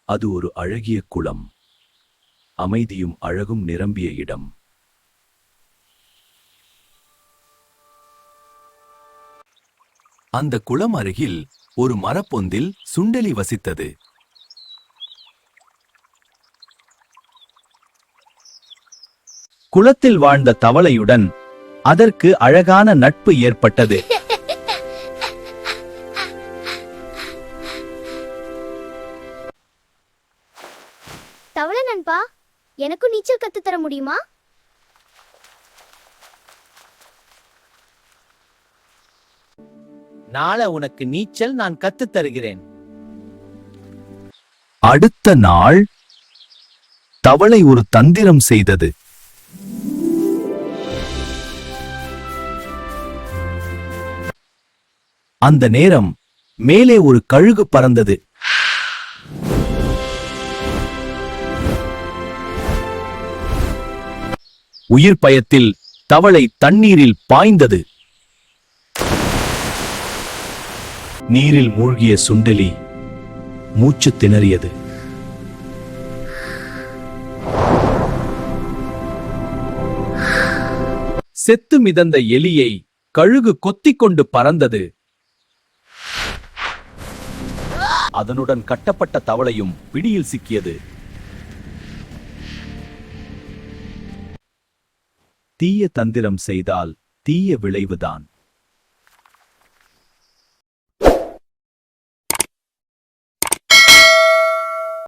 அது ஒரு அழகிய குளம், அமைதியும் அழகும் நிரம்பிய இடம். அந்த குளம் அருகில் ஒரு மரப்பொந்தில் சுண்டெலி வசித்தது. குளத்தில் வாழ்ந்த தவளையுடன் அதற்கு அழகான நட்பு ஏற்பட்டது. தவளை நண்பா, எனக்கும் நீச்சல் கத்துத் தர முடியுமா? நாளை உனக்கு நீச்சல் நான் கத்துத் தருகிறேன். அடுத்த நாள் தவளை ஒரு தந்திரம் செய்தது. அந்த நேரம் மேலே ஒரு கழுகு பறந்தது. உயிர் பயத்தில் தவளை தண்ணீரில் பாய்ந்தது. நீரில் மூழ்கிய சுண்டெலி மூச்சு திணறியது. செத்து மிதந்த எலியை கழுகு கொத்திக்கொண்டு பறந்தது. அதனுடன் கட்டப்பட்ட தவளையும் பிடியில் சிக்கியது. தீய தந்திரம் செய்தால் தீய விளைவுதான்.